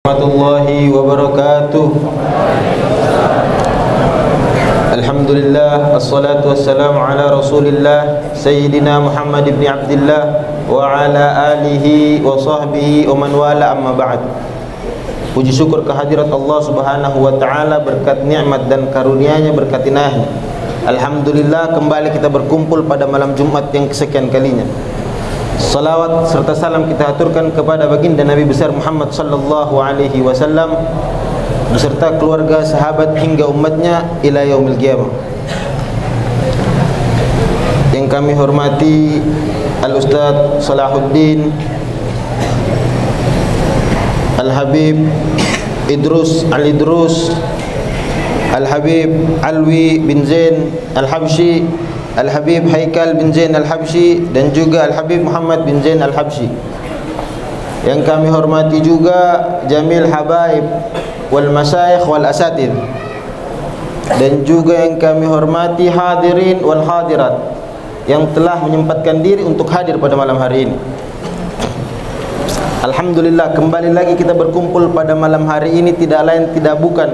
Warahmatullahi wabarakatuh. Alhamdulillah, assalatu wassalamu ala Rasulillah Sayyidina Muhammad ibn Abdillah wa ala alihi wa sahbihi wa man wala, amma ba'd. Puji syukur kehadirat Allah Subhanahu wa taala berkat nikmat dan karunia-Nya, berkat inahnya. Alhamdulillah, kembali kita berkumpul pada malam Jumat yang kesekian kalinya. Salawat serta salam kita aturkan kepada baginda Nabi besar Muhammad sallallahu alaihi wasallam beserta keluarga, sahabat hingga umatnya ila yaumil qiyamah. Yang kami hormati Al-Ustaz Salahuddin Al-Habib Idrus Al-Idrus Al-Habib Alwi bin Zain Al-Habsyi, Al-Habib Haikal bin Zain Al-Habsyi, dan juga Al-Habib Muhammad bin Zain Al-Habsyi. Yang kami hormati juga Jamil Habaib wal Masyayikh wal Asatidh, dan juga yang kami hormati hadirin wal hadirat yang telah menyempatkan diri untuk hadir pada malam hari ini. Alhamdulillah, kembali lagi kita berkumpul pada malam hari ini tidak lain tidak bukan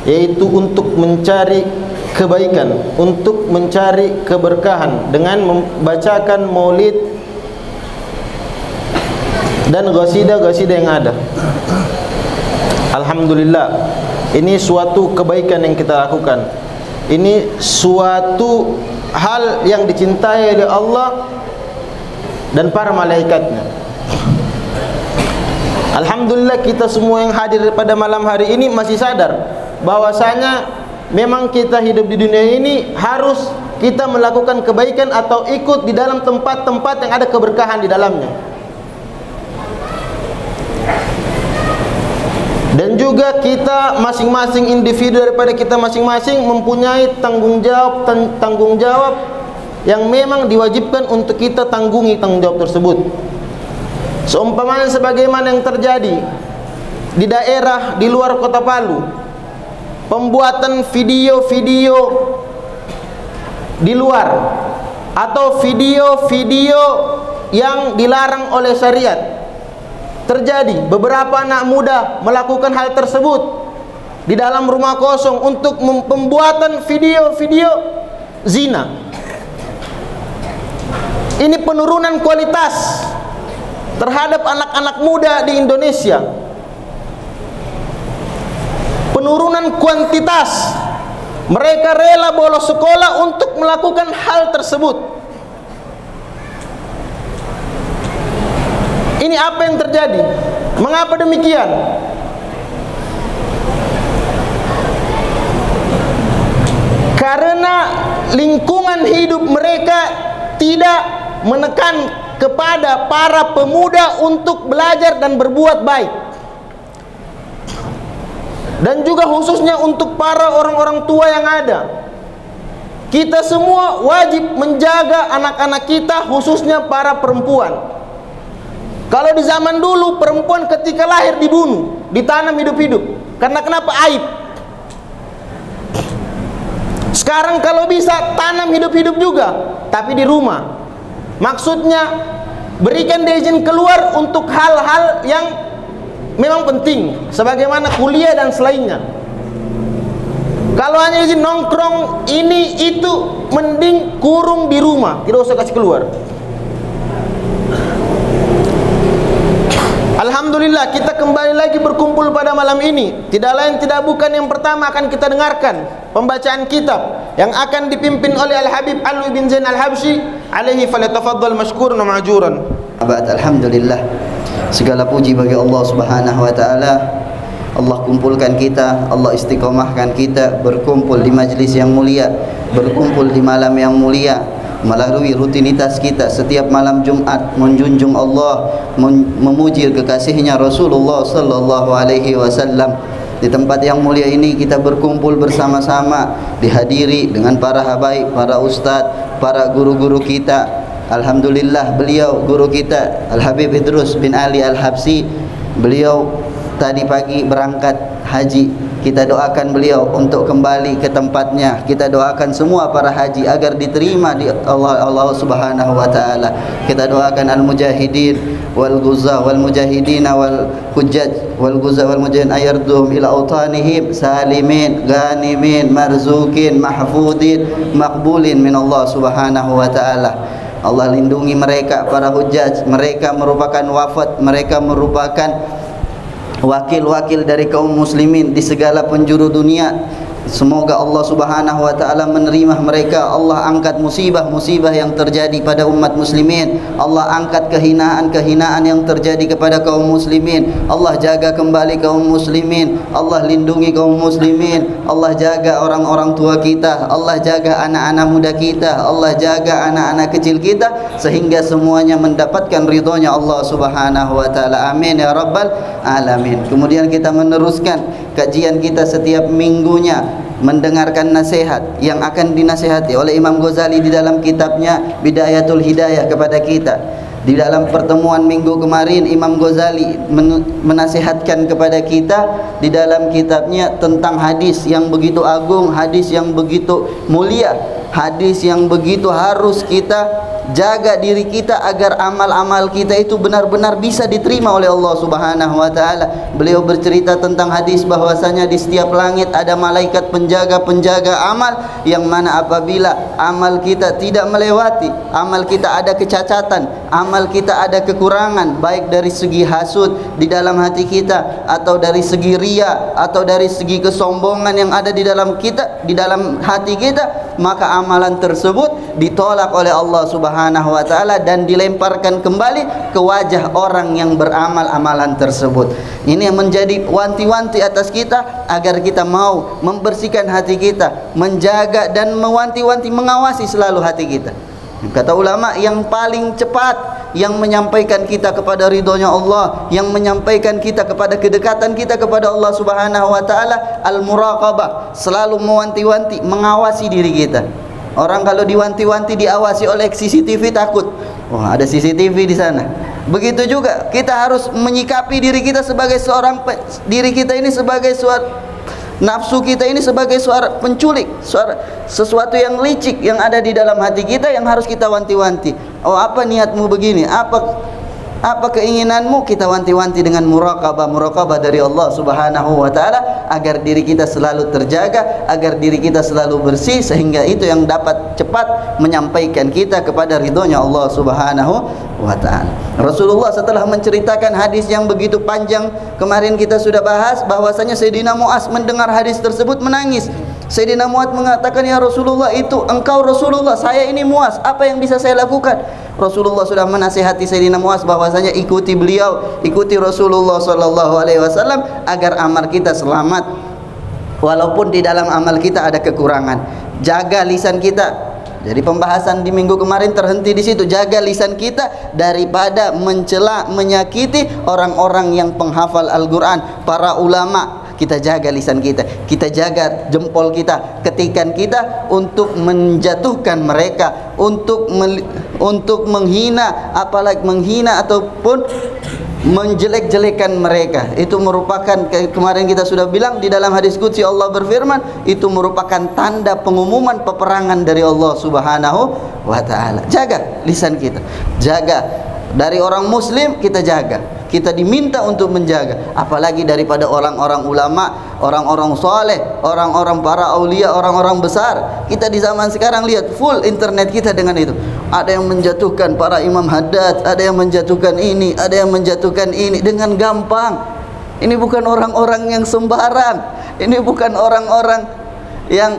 yaitu untuk mencari kebaikan, untuk mencari keberkahan dengan membacakan maulid dan qasidah-qasidah yang ada. Alhamdulillah, ini suatu kebaikan yang kita lakukan. Ini suatu hal yang dicintai oleh Allah dan para malaikatnya. Alhamdulillah, kita semua yang hadir pada malam hari ini masih sadar bahwasanya memang kita hidup di dunia ini harus kita melakukan kebaikan atau ikut di dalam tempat-tempat yang ada keberkahan di dalamnya. Dan juga kita masing-masing individu daripada kita masing-masing mempunyai tanggung jawab yang memang diwajibkan untuk kita tanggungi tanggung jawab tersebut. Seumpamanya sebagaimana yang terjadi di daerah di luar kota Palu, pembuatan video-video di luar atau video-video yang dilarang oleh syariat. Terjadi beberapa anak muda melakukan hal tersebut di dalam rumah kosong untuk pembuatan video-video zina. Ini penurunan kualitas terhadap anak-anak muda di Indonesia. Penurunan kuantitas. Mereka rela bolos sekolah untuk melakukan hal tersebut. Ini apa yang terjadi? Mengapa demikian? Karena lingkungan hidup mereka tidak menekan kepada para pemuda untuk belajar dan berbuat baik. Dan juga khususnya untuk para orang-orang tua yang ada. Kita semua wajib menjaga anak-anak kita, khususnya para perempuan. Kalau di zaman dulu perempuan ketika lahir dibunuh, ditanam hidup-hidup. Karena kenapa? Aib. Sekarang kalau bisa tanam hidup-hidup juga, tapi di rumah. Maksudnya berikan dia izin keluar untuk hal-hal yang memang penting, sebagaimana kuliah dan selainnya. Kalau hanya izin nongkrong ini itu, mending kurung di rumah, tidak usah kasih keluar. Alhamdulillah, kita kembali lagi berkumpul pada malam ini. Tidak lain tidak bukan yang pertama akan kita dengarkan pembacaan kitab yang akan dipimpin oleh Al-Habib Alwi bin Zain Al-Habsyi, alaihi falyatafaddal mashkuran wa ma'juran. Alhamdulillah, segala puji bagi Allah Subhanahu wa taala. Allah kumpulkan kita, Allah istiqomahkan kita berkumpul di majlis yang mulia, berkumpul di malam yang mulia, melalui rutinitas kita setiap malam Jumat menjunjung Allah, memuji kekasihnya Rasulullah sallallahu alaihi wasallam. Di tempat yang mulia ini kita berkumpul bersama-sama, dihadiri dengan para habaib, para ustadz, para guru-guru kita. Alhamdulillah, beliau guru kita Al-Habib Idrus bin Ali Al-Habsyi, beliau tadi pagi berangkat haji. Kita doakan beliau untuk kembali ke tempatnya. Kita doakan semua para haji agar diterima di Allah Subhanahu wa taala. Kita doakan al-mujahidin, wal ghuzza wal mujahidin wal hujjaj wal ghuzza wal mujahidin ayarduhum ila autanihim salimin ghanimin marzukin mahfudin maqbulin min Allah subhanahu wa ta'ala. Allah lindungi mereka para hujjaj, mereka merupakan wafat, mereka merupakan wakil-wakil dari kaum muslimin di segala penjuru dunia. Semoga Allah subhanahu wa ta'ala menerima mereka. Allah angkat musibah-musibah yang terjadi pada umat muslimin. Allah angkat kehinaan-kehinaan yang terjadi kepada kaum muslimin. Allah jaga kembali kaum muslimin. Allah lindungi kaum muslimin. Allah jaga orang-orang tua kita. Allah jaga anak-anak muda kita. Allah jaga anak-anak kecil kita, sehingga semuanya mendapatkan ridhonya Allah subhanahu wa ta'ala. Amin ya rabbal alamin. Kemudian kita meneruskan kajian kita setiap minggunya, mendengarkan nasihat yang akan dinasihati oleh Imam Ghazali di dalam kitabnya Bidayatul Hidayah kepada kita. Di dalam pertemuan minggu kemarin, Imam Ghazali menasihatkan kepada kita di dalam kitabnya tentang hadis yang begitu agung, hadis yang begitu mulia, hadis yang begitu harus kita jaga diri kita agar amal-amal kita itu benar-benar bisa diterima oleh Allah subhanahu wa ta'ala. Beliau bercerita tentang hadis bahwasanya di setiap langit ada malaikat penjaga-penjaga amal, yang mana apabila amal kita tidak melewati, amal kita ada kecacatan, amal kita ada kekurangan, baik dari segi hasud di dalam hati kita, atau dari segi ria, atau dari segi kesombongan yang ada di dalam kita, di dalam hati kita, maka amalan tersebut ditolak oleh Allah subhanahu wa ta'ala dan dilemparkan kembali ke wajah orang yang beramal amalan tersebut. Ini yang menjadi wanti-wanti atas kita agar kita mau membersihkan hati kita, menjaga dan mewanti-wanti, mengawasi selalu hati kita. Kata ulama, yang paling cepat yang menyampaikan kita kepada ridhonya Allah, yang menyampaikan kita kepada kedekatan kita kepada Allah subhanahu wa ta'ala, al-muraqabah, selalu mewanti-wanti, mengawasi diri kita. Orang kalau diwanti-wanti, diawasi oleh CCTV takut. Wah, ada CCTV di sana. Begitu juga kita harus menyikapi diri kita sebagai seorang, diri kita ini sebagai nafsu kita ini sebagai suara penculik, sesuatu yang licik yang ada di dalam hati kita, yang harus kita wanti-wanti. Oh, apa niatmu begini? Apa keinginanmu? Kita wanti-wanti dengan muraqabah dari Allah subhanahu wa ta'ala, agar diri kita selalu terjaga, agar diri kita selalu bersih, sehingga itu yang dapat cepat menyampaikan kita kepada ridhonya Allah subhanahu wa ta'ala. Rasulullah setelah menceritakan hadis yang begitu panjang, kemarin kita sudah bahas bahwasanya Sayyidina Mu'az mendengar hadis tersebut menangis. Sayyidina Mu'az mengatakan, ya Rasulullah, itu engkau Rasulullah, saya ini Mu'az, apa yang bisa saya lakukan? Rasulullah sudah menasihati Sayyidina Mu'az bahwasanya ikuti beliau, ikuti Rasulullah sallallahu alaihi wasallam agar amal kita selamat. Walaupun di dalam amal kita ada kekurangan, jaga lisan kita. Jadi pembahasan di minggu kemarin terhenti di situ. Jaga lisan kita daripada mencela, menyakiti orang-orang yang penghafal Al-Quran, para ulama. Kita jaga lisan kita, kita jaga jempol kita, ketikan kita untuk menjatuhkan mereka, untuk menghina, apalagi menghina ataupun menjelek-jelekan mereka. Itu merupakan, kemarin kita sudah bilang di dalam hadis qudsi Allah berfirman, itu merupakan tanda pengumuman peperangan dari Allah subhanahu wa ta'ala. Jaga lisan kita, jaga dari orang muslim, kita jaga. Kita diminta untuk menjaga, apalagi daripada orang-orang ulama, orang-orang soleh, orang-orang para aulia, orang-orang besar. Kita di zaman sekarang lihat full internet kita dengan itu. Ada yang menjatuhkan para imam haddad, ada yang menjatuhkan ini, ada yang menjatuhkan ini dengan gampang. Ini bukan orang-orang yang sembarang. Ini bukan orang-orang yang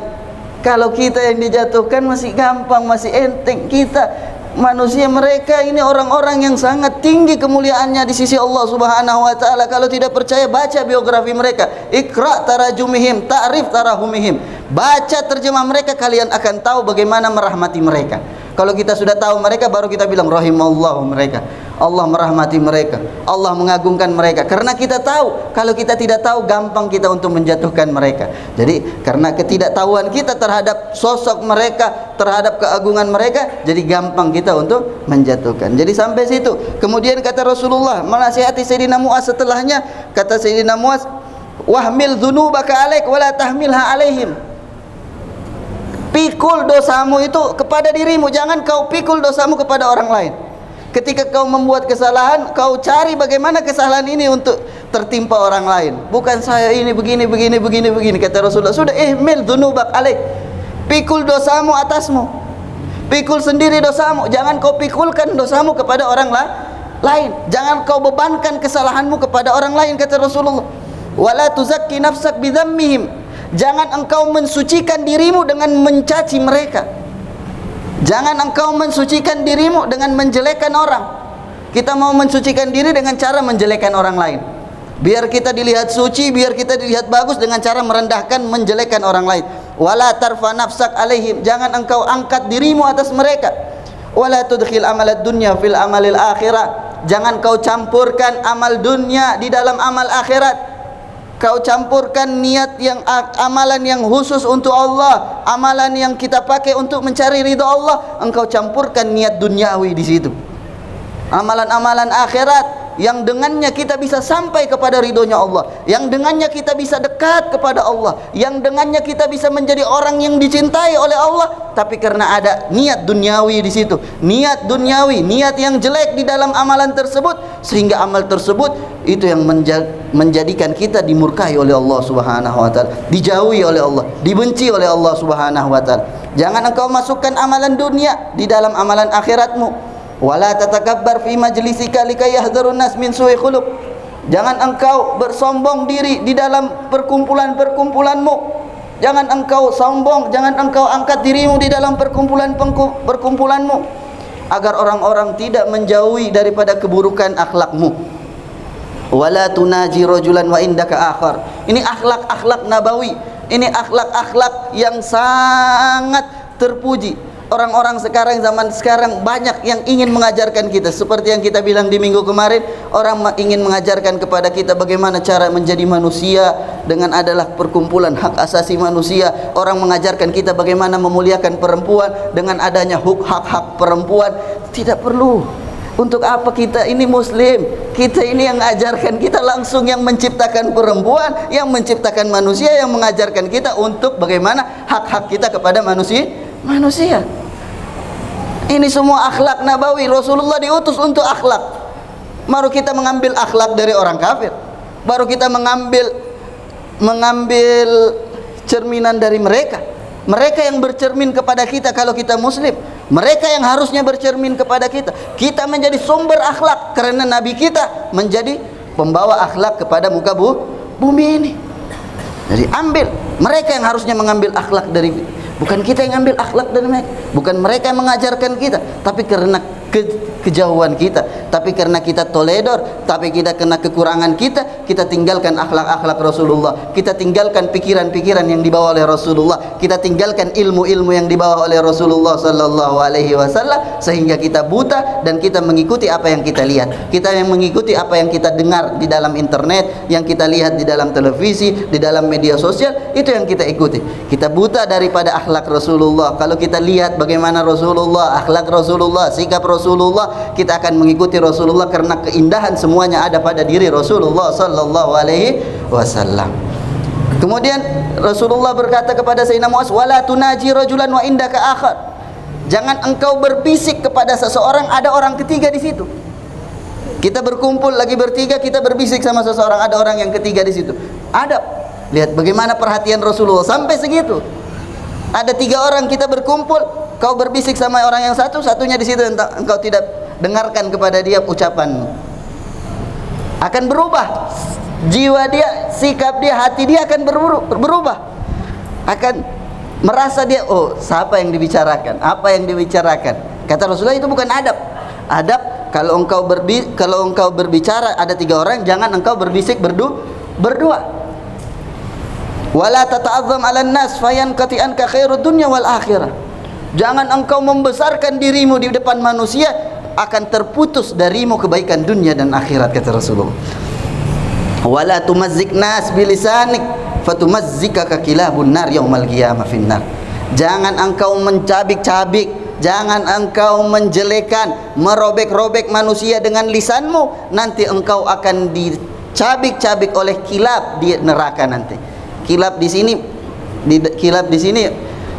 kalau kita yang dijatuhkan masih gampang, masih enteng. Kita manusia, mereka ini orang-orang yang sangat tinggi kemuliaannya di sisi Allah subhanahu wa ta'ala. Kalau tidak percaya, baca biografi mereka. Iqra' tarajumihim, ta'rif tarahumihim. Baca terjemah mereka, kalian akan tahu bagaimana merahmati mereka. Kalau kita sudah tahu mereka, baru kita bilang rahimallahu mereka, Allah merahmati mereka, Allah mengagungkan mereka. Karena kita tahu. Kalau kita tidak tahu, gampang kita untuk menjatuhkan mereka. Jadi karena ketidaktahuan kita terhadap sosok mereka, terhadap keagungan mereka, jadi gampang kita untuk menjatuhkan. Jadi sampai situ. Kemudian kata Rasulullah menasihati Sayyidina Mu'az setelahnya, kata Sayyidina Mu'az, wahmil dzunubaka alaik wala tahmilha alaihim. Pikul dosamu itu kepada dirimu, jangan kau pikul dosamu kepada orang lain. Ketika kau membuat kesalahan, kau cari bagaimana kesalahan ini untuk tertimpa orang lain. Bukan saya ini begini. Kata Rasulullah, sudah ihmil dzunubak alaik. Pikul dosamu atasmu. Pikul sendiri dosamu. Jangan kau pikulkan dosamu kepada orang lain. Jangan kau bebankan kesalahanmu kepada orang lain, kata Rasulullah. Wala tuzakki nafsak bidzammihim. Jangan engkau mensucikan dirimu dengan mencaci mereka. Jangan engkau mensucikan dirimu dengan menjelekkan orang. Kita mau mensucikan diri dengan cara menjelekkan orang lain. Biar kita dilihat suci, biar kita dilihat bagus dengan cara merendahkan, menjelekkan orang lain. Wala tarfa nafsak alaihim. Jangan engkau angkat dirimu atas mereka. Wala tudkhil amalad dunya fil amalil akhirah. Jangan kau campurkan amal dunia di dalam amal akhirat. Kau campurkan niat yang amalan yang khusus untuk Allah, amalan yang kita pakai untuk mencari ridha Allah, engkau campurkan niat duniawi di situ. Amalan-amalan akhirat yang dengannya kita bisa sampai kepada ridhonya Allah, yang dengannya kita bisa dekat kepada Allah, yang dengannya kita bisa menjadi orang yang dicintai oleh Allah, tapi karena ada niat duniawi di situ, niat duniawi, niat yang jelek di dalam amalan tersebut, sehingga amal tersebut itu yang menjadikan kita dimurkai oleh Allah Subhanahu wa taala, dijauhi oleh Allah, dibenci oleh Allah Subhanahu wa taala. Jangan engkau masukkan amalan dunia di dalam amalan akhiratmu. Wala tatakabbar fi majlisika likay yahdharun nas min su'i khuluq. Jangan engkau bersombong diri di dalam perkumpulan-perkumpulanmu. Jangan engkau sombong, jangan engkau angkat dirimu di dalam perkumpulanmu, agar orang-orang tidak menjauhi daripada keburukan akhlakmu. Wala tunaji rajulan wa indaka akhar. Ini akhlak-akhlak nabawi. Ini akhlak-akhlak yang sangat terpuji. Orang-orang sekarang, zaman sekarang banyak yang ingin mengajarkan kita. Seperti yang kita bilang di minggu kemarin, orang ingin mengajarkan kepada kita bagaimana cara menjadi manusia dengan adalah perkumpulan hak asasi manusia. Orang mengajarkan kita bagaimana memuliakan perempuan dengan adanya hak-hak perempuan. Tidak perlu. Untuk apa kita ini muslim? Kita ini yang mengajarkan kita langsung yang menciptakan perempuan, yang menciptakan manusia, yang mengajarkan kita untuk bagaimana hak-hak kita kepada manusia. Ini semua akhlak nabawi. Rasulullah diutus untuk akhlak. Baru kita mengambil akhlak dari orang kafir. Baru kita mengambil cerminan dari mereka. Mereka yang bercermin kepada kita kalau kita muslim. Mereka yang harusnya bercermin kepada kita. Kita menjadi sumber akhlak karena Nabi kita menjadi pembawa akhlak kepada muka bumi ini. Jadi ambil. Mereka yang harusnya mengambil akhlak dari, bukan kita yang ambil akhlak dari mereka. Bukan mereka yang mengajarkan kita, tapi karena kejauhan kita, tapi karena kita toledor, tapi kita kena kekurangan kita tinggalkan akhlak-akhlak Rasulullah, kita tinggalkan pikiran-pikiran yang dibawa oleh Rasulullah, kita tinggalkan ilmu-ilmu yang dibawa oleh Rasulullah sallallahu alaihi wasallam, sehingga kita buta dan kita mengikuti apa yang kita lihat, kita yang mengikuti apa yang kita dengar di dalam internet, yang kita lihat di dalam televisi, di dalam media sosial, itu yang kita ikuti. Kita buta daripada akhlak Rasulullah. Kalau kita lihat bagaimana Rasulullah, akhlak Rasulullah, sikap Rasulullah, kita akan mengikuti Rasulullah karena keindahan semuanya ada pada diri Rasulullah sallallahu alaihi wasallam. Kemudian Rasulullah berkata kepada Sayyidina Muaz, "Wala tunaji rajulan wa indaka akhar." Jangan engkau berbisik kepada seseorang, ada orang ketiga di situ. Kita berkumpul lagi bertiga, kita berbisik sama seseorang, ada orang yang ketiga di situ. Ada. Lihat bagaimana perhatian Rasulullah sampai segitu. Ada 3 orang kita berkumpul, kau berbisik sama orang yang satunya di situ, engkau tidak dengarkan kepada dia ucapanmu. Akan berubah jiwa dia, sikap dia, hati dia akan berubah. Akan merasa dia, oh, siapa yang dibicarakan, apa yang dibicarakan. Kata Rasulullah, itu bukan adab. Adab kalau engkau berbicara ada 3 orang, jangan engkau berbisik berdua. Wala tata'azzam 'alan nas fayanqati anka khairud dunya wal akhirah. Jangan engkau membesarkan dirimu di depan manusia, akan terputus darimu kebaikan dunia dan akhirat, kata Rasulullah. Wala tumazzik nas bilisanik fatumazzikaka kilabun nar yaumal qiyamah finnar. Jangan engkau mencabik-cabik, jangan engkau menjelekan, merobek-robek manusia dengan lisanmu, nanti engkau akan dicabik-cabik oleh kilab di neraka nanti. Kilab di sini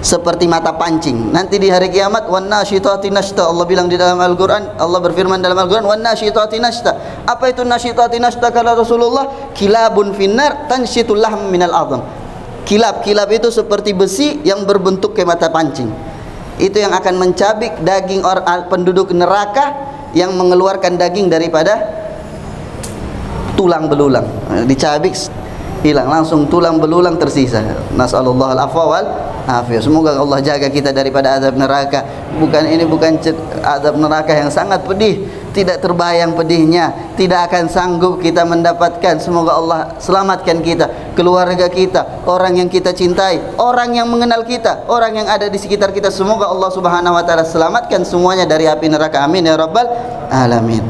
seperti mata pancing. Nanti di hari kiamat, wan nasyitati nashta. Allah bilang di dalam Al-Qur'an, Allah berfirman dalam Al-Qur'an, wan nasyitati nashta. Apa itu nasyitati nashta kata Rasulullah? Kilabun finnar tanshitul lahm minal azam. Kilab itu seperti besi yang berbentuk kayak mata pancing. Itu yang akan mencabik daging penduduk neraka, yang mengeluarkan daging daripada tulang belulang. Dicabik hilang, langsung tulang belulang tersisa. Nasallallahu al-afwa wal afiyah. Semoga Allah jaga kita daripada azab neraka. Bukan azab neraka yang sangat pedih, tidak terbayang pedihnya, tidak akan sanggup kita mendapatkan. Semoga Allah selamatkan kita, keluarga kita, orang yang kita cintai, orang yang mengenal kita, orang yang ada di sekitar kita. Semoga Allah Subhanahu wa taala selamatkan semuanya dari api neraka. Amin ya rabbal alamin.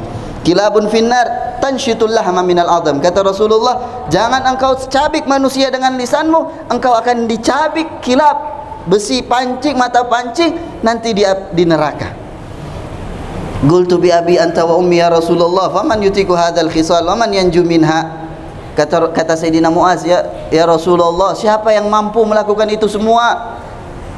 Kilabun finnar tanshitul lahma minal adam. Kata Rasulullah, jangan engkau cabik manusia dengan lisanmu, engkau akan dicabik kilab, besi pancing, mata pancing nanti di neraka. Qultu bi abi anta wa ummi ya Rasulullah, faman yutiku hadzal khisal wa man yanju minha. Kata Sayyidina Muaz, ya Rasulullah, siapa yang mampu melakukan itu semua?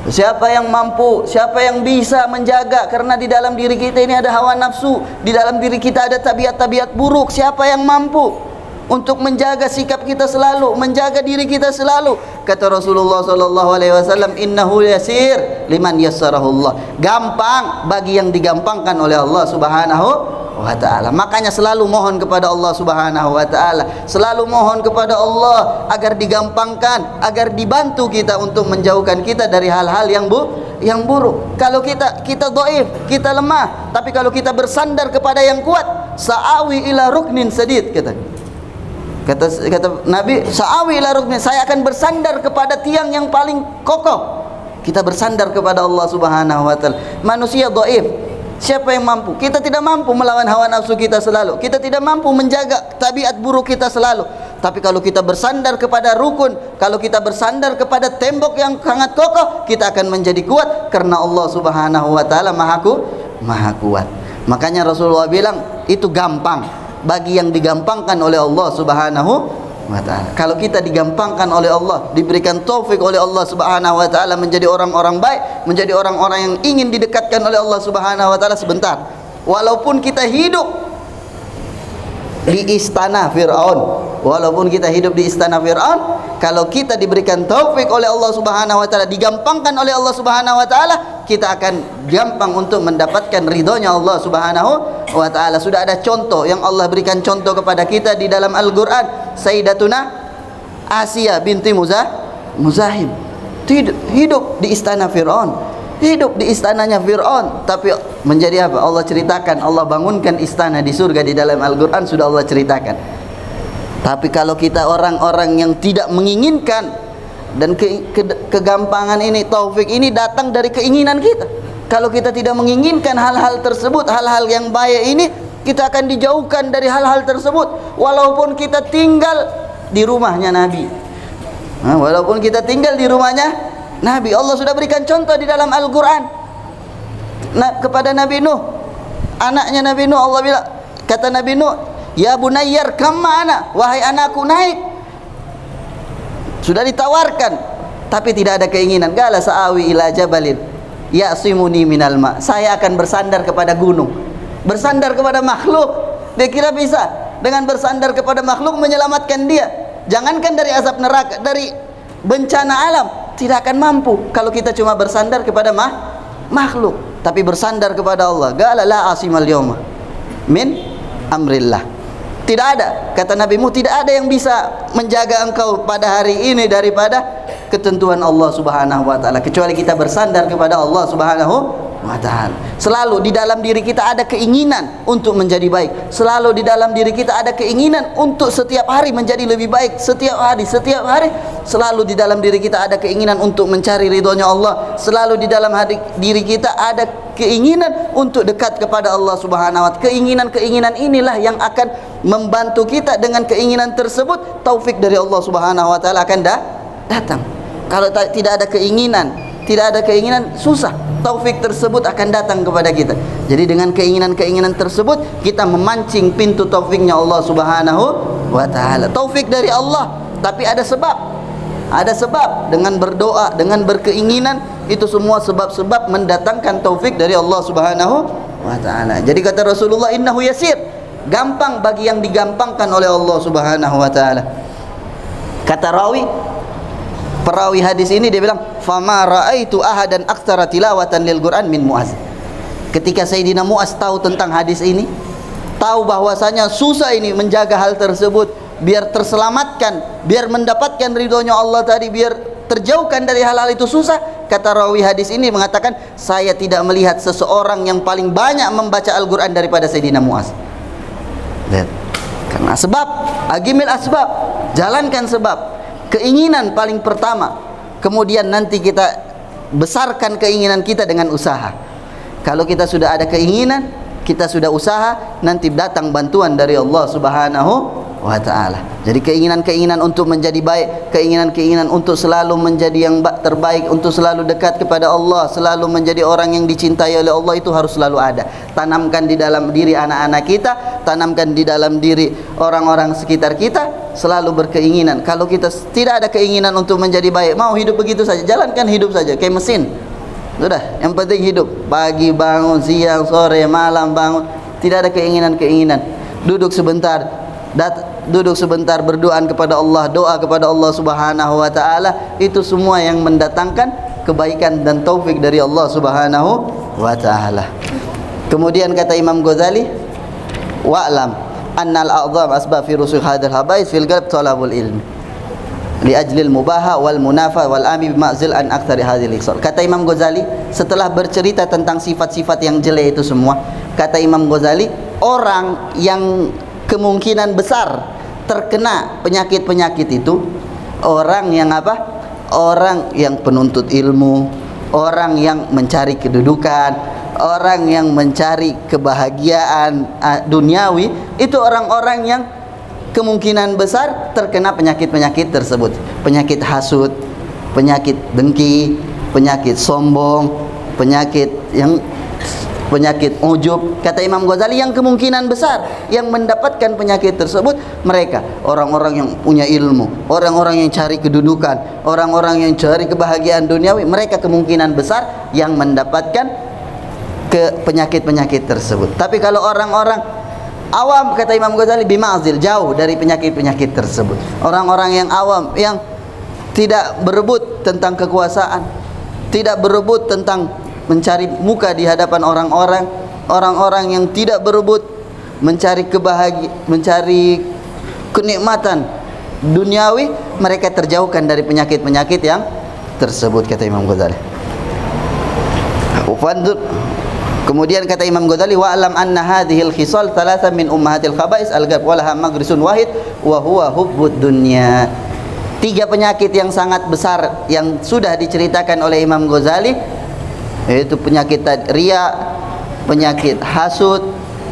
Siapa yang mampu, siapa yang bisa menjaga? Karena di dalam diri kita ini ada hawa nafsu, di dalam diri kita ada tabiat-tabiat buruk. Siapa yang mampu untuk menjaga sikap kita selalu, menjaga diri kita selalu? Kata Rasulullah sallallahu alaihi wasallam, innahu yasir liman yassarahullah. Gampang bagi yang digampangkan oleh Allah Subhanahu wa ta'ala. Makanya selalu mohon kepada Allah Subhanahu wa ta'ala, selalu mohon kepada Allah agar digampangkan, agar dibantu kita untuk menjauhkan kita dari hal-hal yang buruk. Kalau kita dhaif, kita lemah, tapi kalau kita bersandar kepada yang kuat, sa'awi ila ruknin sadid, kata Nabi, sa'awi ila ruknin, saya akan bersandar kepada tiang yang paling kokoh. Kita bersandar kepada Allah Subhanahu wa ta'ala. Manusia dhaif, siapa yang mampu? Kita tidak mampu melawan hawa nafsu kita selalu. Kita tidak mampu menjaga tabiat buruk kita selalu. Tapi kalau kita bersandar kepada rukun, kalau kita bersandar kepada tembok yang sangat kokoh, kita akan menjadi kuat karena Allah Subhanahu wa taala Maha kuat. Makanya Rasulullah bilang, itu gampang bagi yang digampangkan oleh Allah Subhanahu wa ta'ala. Kalau kita digampangkan oleh Allah, diberikan taufik oleh Allah Subhanahu wa ta'ala menjadi orang-orang baik, menjadi orang-orang yang ingin didekatkan oleh Allah Subhanahu wa ta'ala, sebentar, walaupun kita hidup di istana Fir'aun, kalau kita diberikan taufik oleh Allah Subhanahu wa ta'ala, digampangkan oleh Allah Subhanahu wa ta'ala, kita akan gampang untuk mendapatkan ridhonya Allah Subhanahu wa ta'ala. Sudah ada contoh yang Allah berikan contoh kepada kita di dalam Al-Quran. Sayyidatuna Asia binti Muzahim hidup di istana Fir'aun, hidup di istananya Fir'aun, tapi menjadi apa? Allah ceritakan, Allah bangunkan istana di surga. Di dalam Al-Quran sudah Allah ceritakan. Tapi kalau kita orang-orang yang tidak menginginkan, dan kegampangan ini, taufik ini datang dari keinginan kita. Kalau kita tidak menginginkan hal-hal tersebut, hal-hal yang baik ini, kita akan dijauhkan dari hal-hal tersebut. Walaupun kita tinggal di rumahnya Nabi, walaupun kita tinggal di rumahnya Nabi, Allah sudah berikan contoh di dalam Al-Quran. Kepada Nabi Nuh, anaknya Nabi Nuh, Allah bilang, kata Nabi Nuh, ya bunayyar kamana, wahai anakku naik. Sudah ditawarkan, tapi tidak ada keinginan. Qala sa'awi ila jabalin ya'simuni minal ma. Saya akan bersandar kepada gunung. Bersandar kepada makhluk, dia kira bisa dengan bersandar kepada makhluk menyelamatkan dia. Jangankan dari azab neraka, dari bencana alam, tidak akan mampu kalau kita cuma bersandar kepada makhluk. Tapi bersandar kepada Allah, qala la asimal yawma min amrillah. Tidak ada, kata Nabi Muhammad, tidak ada yang bisa menjaga engkau pada hari ini daripada ketentuan Allah Subhanahu wa ta'ala, kecuali kita bersandar kepada Allah Subhanahu wa ta'ala. Selalu di dalam diri kita ada keinginan untuk menjadi baik. Selalu di dalam diri kita ada keinginan untuk setiap hari menjadi lebih baik. Setiap hari selalu di dalam diri kita ada keinginan untuk mencari ridhonya Allah. Selalu di dalam diri kita ada keinginan untuk dekat kepada Allah Subhanahu wa ta'ala. Keinginan-keinginan inilah yang akan membantu kita. Dengan keinginan tersebut, taufik dari Allah Subhanahu wa ta'ala akan datang. Kalau tidak ada keinginan, susah taufik tersebut akan datang kepada kita. Jadi dengan keinginan-keinginan tersebut, kita memancing pintu taufiknya Allah Subhanahu wa ta'ala. Taufik dari Allah, tapi ada sebab. Dengan berdoa, dengan berkeinginan, Itu semua sebab-sebab mendatangkan taufik dari Allah Subhanahu wa taala. Jadi kata Rasulullah, innahu yasir, gampang bagi yang digampangkan oleh Allah Subhanahu wa taala. Kata perawi hadis ini, dia bilang, fama raaitu ahadan aktsara tilawatan lil Quran min Muaz. Ketika Sayyidina Muaz tahu tentang hadis ini, tahu bahwasanya susah ini menjaga hal tersebut biar terselamatkan, biar mendapatkan ridhonya Allah tadi, biar terjauhkan dari hal-hal itu susah. Kata rawi hadis ini mengatakan, saya tidak melihat seseorang yang paling banyak membaca Al-Quran daripada Sayyidina Muaz. Lihat, karena sebab, agimil asbab, jalankan sebab, keinginan paling pertama, kemudian nanti kita besarkan keinginan kita dengan usaha. Kalau kita sudah ada keinginan, kita sudah usaha, nanti datang bantuan dari Allah Subhanahu wa ta'ala. Jadi keinginan-keinginan untuk menjadi baik, keinginan-keinginan untuk selalu menjadi yang terbaik, untuk selalu dekat kepada Allah, selalu menjadi orang yang dicintai oleh Allah, itu harus selalu ada. Tanamkan di dalam diri anak-anak kita, tanamkan di dalam diri orang-orang sekitar kita, selalu berkeinginan. Kalau kita tidak ada keinginan untuk menjadi baik, mau hidup begitu saja, jalankan hidup saja kayak mesin. Sudah, yang penting hidup. Pagi bangun, siang, sore, malam bangun, tidak ada keinginan-keinginan. Duduk sebentar, duduk sebentar berdoa kepada Allah, doa kepada Allah Subhanahu wa taala, itu semua yang mendatangkan kebaikan dan taufik dari Allah Subhanahu wa taala. Kemudian kata Imam Ghazali, wa'lam annal a'zam asbab fi rusukh hadzal habais fil qalb talabul ilmi li ajlil mubaha wal munafa wal ami bima'zil an aktsari hadzal iksal. Kata Imam Ghazali, setelah bercerita tentang sifat-sifat yang jelek itu semua, kata Imam Ghazali, orang yang kemungkinan besar terkena penyakit-penyakit itu orang yang apa? Orang yang penuntut ilmu, orang yang mencari kedudukan, orang yang mencari kebahagiaan duniawi, itu orang-orang yang kemungkinan besar terkena penyakit-penyakit tersebut. Penyakit hasud, penyakit dengki, penyakit sombong, penyakit ujub. Kata Imam Ghazali, yang kemungkinan besar yang mendapatkan penyakit tersebut mereka orang-orang yang punya ilmu, orang-orang yang cari kedudukan, orang-orang yang cari kebahagiaan duniawi, mereka kemungkinan besar yang mendapatkan penyakit-penyakit tersebut. Tapi kalau orang-orang awam, kata Imam Ghazali, bima'zil, jauh dari penyakit-penyakit tersebut. Orang-orang yang awam, yang tidak berebut tentang kekuasaan, tidak berebut tentang mencari muka di hadapan orang-orang, orang-orang yang tidak berebut mencari mencari kenikmatan duniawi, mereka terjauhkan dari penyakit-penyakit yang tersebut, kata Imam Ghazali. Kemudian kata Imam Ghazali, wa alam anna hadhil khisal thalatha min ummahatil khaba'is al-ghab wa laha magrisun wahid wa huwa hubbud dunya. 3 penyakit yang sangat besar yang sudah diceritakan oleh Imam Ghazali, yaitu penyakit riya, penyakit hasud,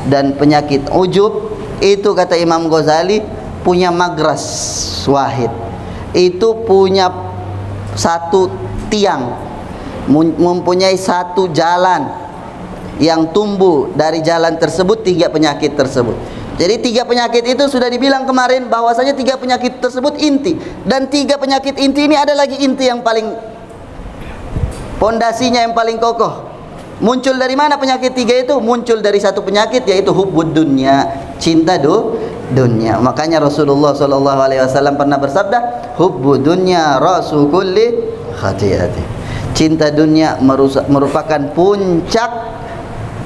dan penyakit ujub. Itu kata Imam Ghazali punya magras wahid, itu punya satu tiang, mempunyai satu jalan yang tumbuh dari jalan tersebut 3 penyakit tersebut. Jadi 3 penyakit itu sudah dibilang kemarin bahwasanya 3 penyakit tersebut inti, dan 3 penyakit inti ini ada lagi inti yang paling, pondasinya yang paling kokoh. Muncul dari mana penyakit 3 itu? Muncul dari satu penyakit, yaitu hubbud dunya, cinta dunia. Makanya Rasulullah SAW pernah bersabda, hubbud dunya rasu kulli khati'ati. Cinta dunia merupakan puncak,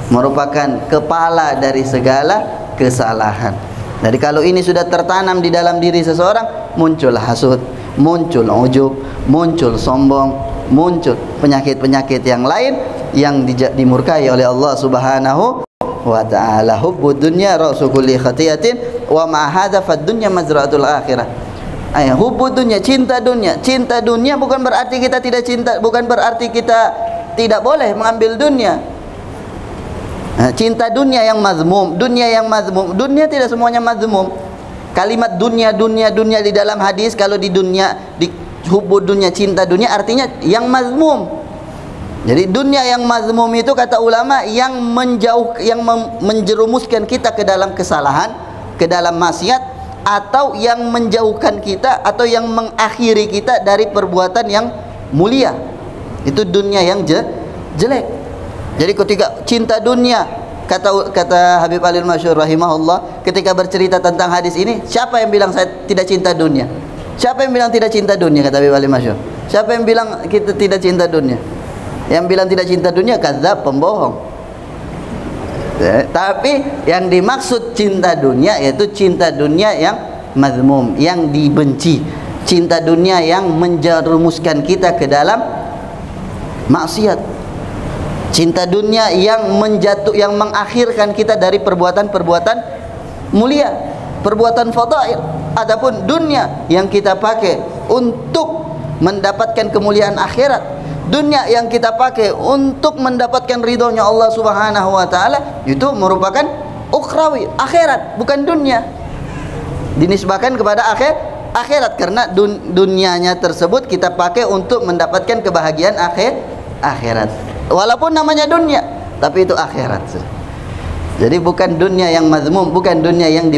merupakan kepala dari segala kesalahan. Jadi kalau ini sudah tertanam di dalam diri seseorang, muncul hasud, muncul ujub, muncul sombong, muncul penyakit-penyakit yang lain yang dimurkai oleh Allah Subhanahu wa ta'ala. Hubbud dunya ra'su kulli khati'atin wa ma hadza fad dunya mazra'atul akhirah. Hubbud dunya, cinta dunia. Cinta dunia bukan berarti kita tidak cinta, bukan berarti kita tidak boleh mengambil dunia. Cinta dunia yang mazmum, dunia tidak semuanya mazmum. Kalimat dunia di dalam hadis, kalau di dunia, di hubbud dunia, cinta dunia, artinya yang mazmum. Jadi dunia yang mazmum itu kata ulama yang menjerumuskan kita ke dalam kesalahan, ke dalam maksiat, atau yang menjauhkan kita atau yang mengakhiri kita dari perbuatan yang mulia. Itu dunia yang jelek. Jadi ketika cinta dunia, kata Habib Alil Masyhur rahimahullah, ketika bercerita tentang hadis ini, siapa yang bilang saya tidak cinta dunia? Siapa yang bilang tidak cinta dunia, kata Habib Alil Masyhur? Siapa yang bilang kita tidak cinta dunia? Yang bilang tidak cinta dunia kadzab, pembohong. Tapi yang dimaksud cinta dunia yaitu cinta dunia yang mazmum, yang dibenci, cinta dunia yang menjerumuskan kita ke dalam maksiat, cinta dunia yang mengakhirkan kita dari perbuatan-perbuatan mulia, perbuatan fadail. Adapun dunia yang kita pakai untuk mendapatkan kemuliaan akhirat, dunia yang kita pakai untuk mendapatkan ridhonya Allah Subhanahu wa taala, itu merupakan ukhrawi, akhirat, bukan dunia. Dinisbahkan kepada akhirat karena dunianya tersebut kita pakai untuk mendapatkan kebahagiaan akhirat. Walaupun namanya dunia, tapi itu akhirat. Jadi bukan dunia yang mazmum, bukan dunia yang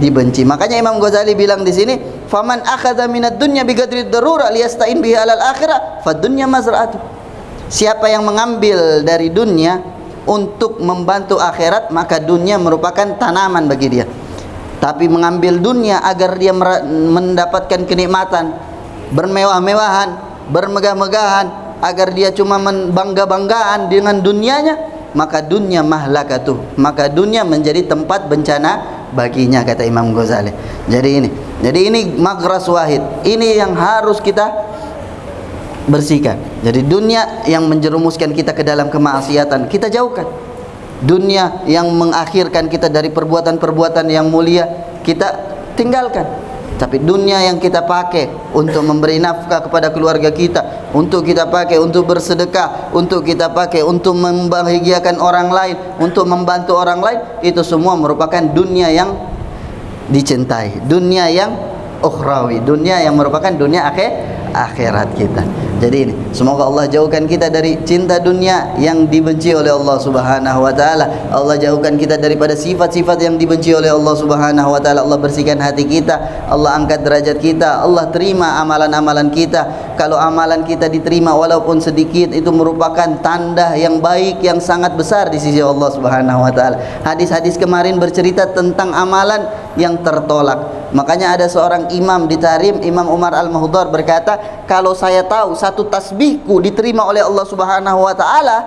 dibenci. Makanya Imam Ghazali bilang di sini, "Faman akhadha minad dunya biqadri darurah liyasta'in bihi 'alal akhirah, fadunya mazra'atu." Siapa yang mengambil dari dunia untuk membantu akhirat, maka dunia merupakan tanaman bagi dia. Tapi mengambil dunia agar dia mendapatkan kenikmatan, bermewah-mewahan, bermegah-megahan, agar dia cuma bangga-banggaan dengan dunianya, maka dunia mahlakatuh, maka dunia menjadi tempat bencana baginya, kata Imam Ghazali. Jadi ini maghras wahid, ini yang harus kita bersihkan. Jadi dunia yang menjerumuskan kita ke dalam kemaksiatan, kita jauhkan. Dunia yang mengakhirkan kita dari perbuatan-perbuatan yang mulia, kita tinggalkan. Tapi dunia yang kita pakai untuk memberi nafkah kepada keluarga kita, untuk kita pakai untuk bersedekah, untuk kita pakai untuk membahagiakan orang lain, untuk membantu orang lain, itu semua merupakan dunia yang dicintai, dunia yang ukhrawi, dunia yang merupakan dunia akhirat kita. Jadi ini, semoga Allah jauhkan kita dari cinta dunia yang dibenci oleh Allah Subhanahu wa taala. Allah jauhkan kita daripada sifat-sifat yang dibenci oleh Allah Subhanahu wa taala. Allah bersihkan hati kita, Allah angkat derajat kita, Allah terima amalan-amalan kita. Kalau amalan kita diterima walaupun sedikit, itu merupakan tanda yang baik, yang sangat besar di sisi Allah Subhanahu wa taala. Hadis-hadis kemarin bercerita tentang amalan yang tertolak. Makanya ada seorang imam di Tahrim, Imam Umar Al-Mahdar berkata, kalau saya tahu satu tasbihku diterima oleh Allah Subhanahu wa taala,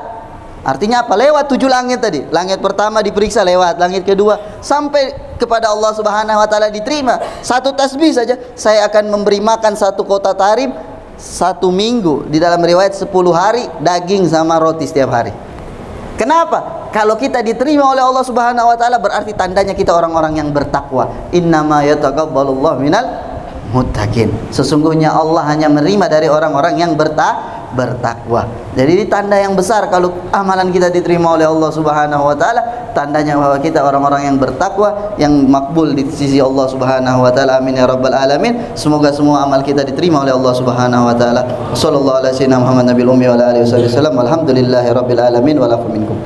artinya apa? Lewat 7 langit tadi. Langit pertama diperiksa lewat, langit kedua sampai kepada Allah Subhanahu wa taala diterima. Satu tasbih saja saya akan memberi makan satu kota Tahrim 1 minggu, di dalam riwayat 10 hari daging sama roti setiap hari. Kenapa? Kalau kita diterima oleh Allah Subhanahu wa taala, berarti tandanya kita orang-orang yang bertakwa. Innama yataqabbalullahu minal muttaqin. Sesungguhnya Allah hanya menerima dari orang-orang yang bertakwa. Jadi ini tanda yang besar kalau amalan kita diterima oleh Allah Subhanahu wa taala, tandanya bahwa kita orang-orang yang bertakwa, yang makbul di sisi Allah Subhanahu wa taala. Amin ya rabbal alamin. Semoga semua amal kita diterima oleh Allah Subhanahu wa taala. Sallallahu alaihi wasallam Muhammad nabiyil ummi wa ala alihi wasallam. Alhamdulillahi rabbil alamin wa la minkum.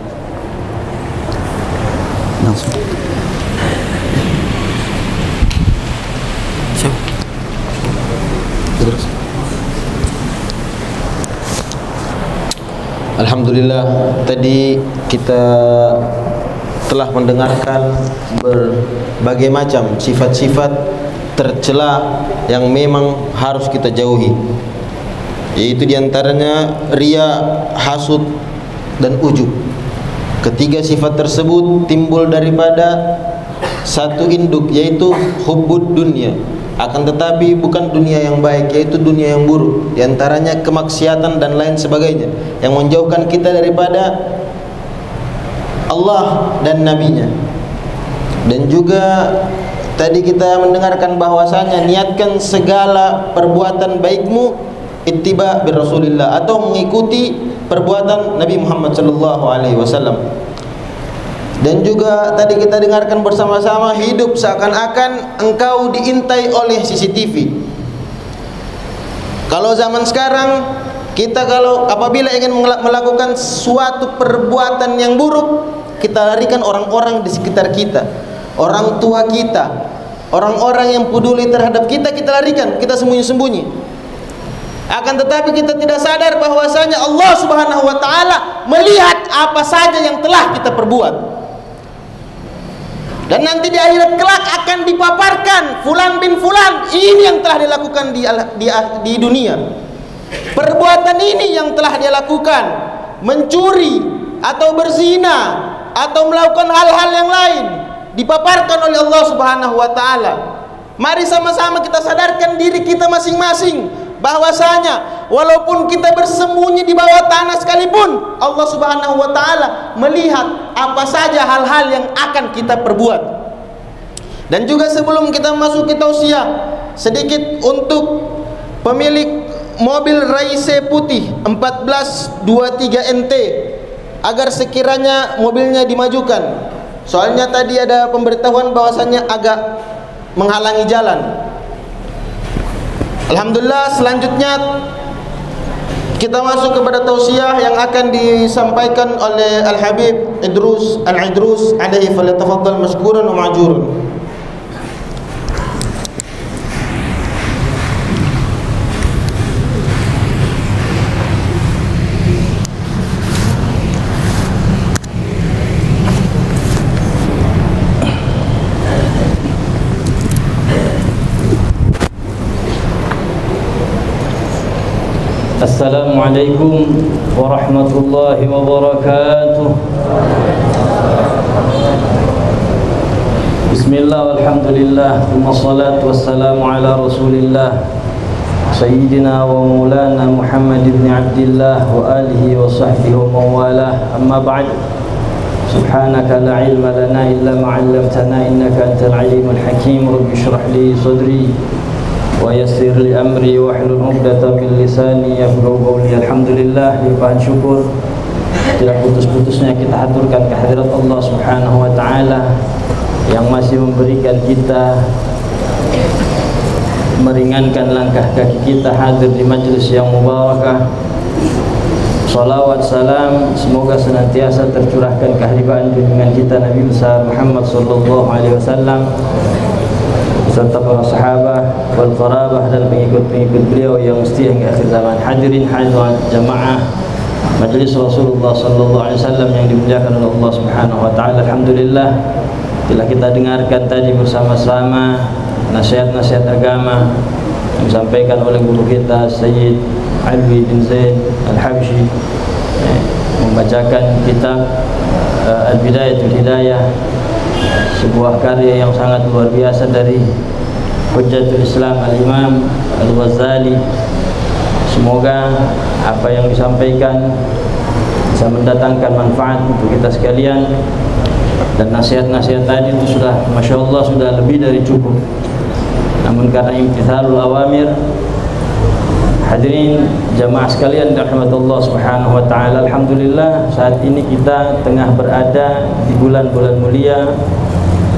Alhamdulillah, tadi kita telah mendengarkan berbagai macam sifat-sifat tercela yang memang harus kita jauhi, yaitu diantaranya ria, hasud, dan ujub. Ketiga sifat tersebut timbul daripada satu induk, yaitu hubbud dunia. Akan tetapi bukan dunia yang baik, yaitu dunia yang buruk, diantaranya kemaksiatan dan lain sebagainya, yang menjauhkan kita daripada Allah dan Nabi-Nya. Dan juga tadi kita mendengarkan bahwasanya niatkan segala perbuatan baikmu ittiba bir Rasulillah, atau mengikuti perbuatan Nabi Muhammad sallallahu alaihi wasallam. Dan juga tadi kita dengarkan bersama-sama, hidup seakan-akan engkau diintai oleh CCTV. Kalau zaman sekarang, kita apabila ingin melakukan suatu perbuatan yang buruk, kita larikan orang-orang di sekitar kita, orang tua kita, orang-orang yang peduli terhadap kita, kita larikan, kita sembunyi-sembunyi. Akan tetapi kita tidak sadar bahwasanya Allah Subhanahu wa taala melihat apa saja yang telah kita perbuat. Dan nanti di akhirat kelak akan dipaparkan fulan bin fulan, ini yang telah dilakukan di dunia. Perbuatan ini yang telah dia lakukan, mencuri atau berzina atau melakukan hal-hal yang lain, dipaparkan oleh Allah Subhanahu wa taala. Mari sama-sama kita sadarkan diri kita masing-masing bahwasanya walaupun kita bersembunyi di bawah tanah sekalipun, Allah Subhanahu wa taala melihat apa saja hal-hal yang akan kita perbuat. Dan juga sebelum kita masuk ke tausiah, sedikit untuk pemilik mobil Raise putih 1423 NT agar sekiranya mobilnya dimajukan. Soalnya tadi ada pemberitahuan bahwasanya agak menghalangi jalan. Alhamdulillah, selanjutnya kita masuk kepada tausiah yang akan disampaikan oleh Al-Habib Idrus Al-Idrus alaihi falyatafaddal mashkuran wa ma'jurun. Assalamualaikum warahmatullahi wabarakatuh. Bismillah walhamdulillah, wassalatu wassalamu ala rasulillah Sayyidina wa maulana Muhammad ibn Abdillah wa alihi wa sahbihi wa mawalah. Amma ba'd. Subhanaka la ilma lana illa ma'allamtana innaka antal alimul hakim. Rabbi shrah li sadri wa yassir li amri wa hlul 'uqdatam min lisani yafqahu qawli. Alhamdulillah, limpahan syukur tidak putus-putusnya kita haturkan kehadirat Allah Subhanahu wa taala yang masih memberikan kita, meringankan langkah kaki kita hadir di majlis yang mubarakah. Salawat salam semoga senantiasa tercurahkan keharibaan junjungan kita Nabi besar Muhammad sallallahu alaihi wasallam serta para sahabat wal qarabah dan pengikut-pengikut beliau yang setia hingga akhir zaman. Hadirin hadirat jamaah majlis Rasulullah sallallahu alaihi wasallam yang dimuliakan oleh Allah Subhanahu wa taala. Alhamdulillah, telah kita dengarkan tadi bersama-sama nasihat-nasihat agama yang disampaikan oleh guru kita Sayyid Alwi bin Zaid Al-Habsyi, membacakan kitab Al-Bidayatul Hidayah, sebuah karya yang sangat luar biasa dari Hujjatul Islam Al-Imam Al-Ghazali. Semoga apa yang disampaikan bisa mendatangkan manfaat untuk kita sekalian. Dan nasihat-nasihat tadi itu sudah Masya Allah sudah lebih dari cukup. Namun karena imtithalul awamir, hadirin jamaah sekalian rahmatullah Subhanahu wa taala, alhamdulillah saat ini kita tengah berada di bulan-bulan mulia,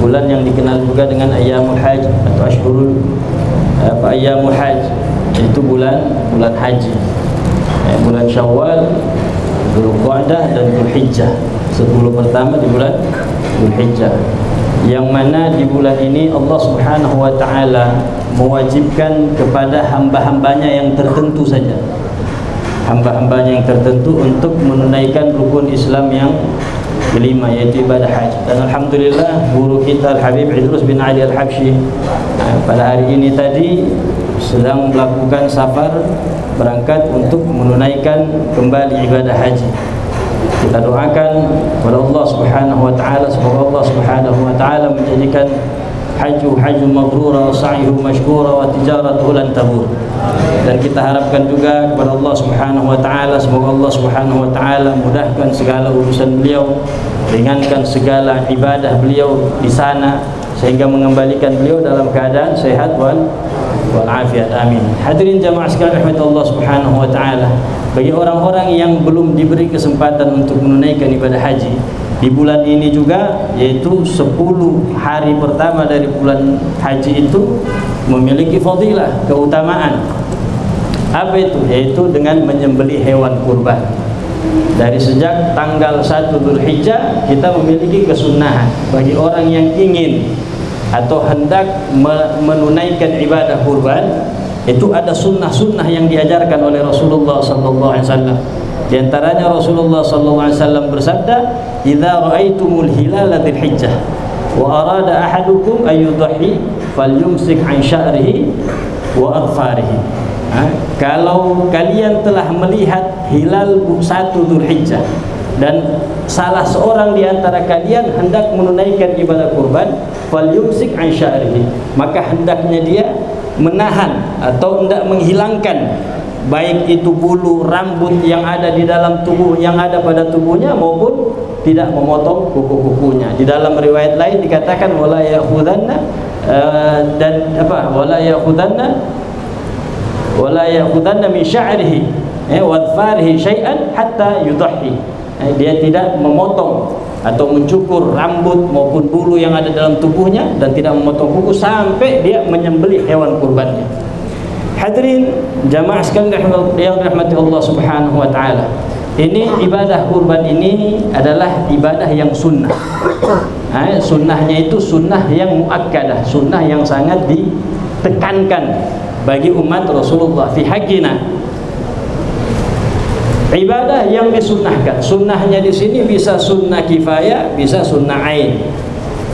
bulan yang dikenal juga dengan Ayyamul Hajj atau Ashhurul Ayyamul Hajj, yaitu bulan haji, bulan Syawal, Dzulqa'dah dan Dzulhijjah. 10 pertama di bulan Dzulhijjah, yang mana di bulan ini Allah Subhanahu wa taala mewajibkan kepada hamba-hambanya yang tertentu saja, hamba-hambanya yang tertentu untuk menunaikan rukun Islam yang kelima, yaitu ibadah haji. Dan alhamdulillah guru kita Al-Habib Idrus bin Ali Al-Habsyi pada hari ini tadi sedang melakukan safar berangkat untuk menunaikan kembali ibadah haji. Kita doakan kepada Allah Subhanahu wa taala, semoga Allah Subhanahu wa taala menjadikan hajju mabrura wa sa'yuhu mashkura wa tijaratuhu lan tabur. Dan kita harapkan juga kepada Allah Subhanahu wa taala, semoga Allah Subhanahu wa taala mudahkan segala urusan beliau, ringankan segala ibadah beliau di sana sehingga mengembalikan beliau dalam keadaan sehat wal afiat. Amin. Hadirin jamaah sekalian rahmatullah Subhanahu wa taala, bagi orang-orang yang belum diberi kesempatan untuk menunaikan ibadah haji di bulan ini juga, yaitu 10 hari pertama dari bulan haji itu memiliki fadilah, keutamaan. Apa itu? Yaitu dengan menyembelih hewan kurban. Dari sejak tanggal 1 Dzulhijjah kita memiliki kesunahan bagi orang yang ingin atau hendak menunaikan ibadah kurban, Itu ada sunnah-sunnah yang diajarkan oleh Rasulullah sallallahu alaihi wasallam. Di antaranya Rasulullah sallallahu alaihi wasallam bersabda, "Idza ra'aitumul hilala dzil hijjah wa arada ahadukum ay yudhi falyumsik an sya'rihi wa adfarihi." Kalau kalian telah melihat hilal 1 Dzulhijjah dan salah seorang di antara kalian hendak menunaikan ibadah kurban, falyumsik an sya'rihi, maka hendaknya dia menahan atau hendak menghilangkan baik itu bulu rambut yang ada di dalam tubuh, yang ada pada tubuhnya, maupun tidak memotong kuku-kukunya. Di dalam riwayat lain dikatakan wala ya'khudanna dan apa? Wala ya'khudanna min sya'rihi wa adfarihi syai'an hatta yudhi. Dia tidak memotong atau mencukur rambut maupun bulu yang ada dalam tubuhnya dan tidak memotong kuku sampai dia menyembelih hewan kurbannya. Hadirin jamaah sekalian yang dirahmati Allah Subhanahu wa taala. Ini ibadah kurban ini adalah ibadah yang sunnah. Sunnahnya itu sunnah yang muakkadah, sunnah yang sangat ditekankan bagi umat Rasulullah fi haqqina. Ibadah yang disunnahkan, sunnahnya di sini bisa sunnah kifayah, bisa sunnah ain.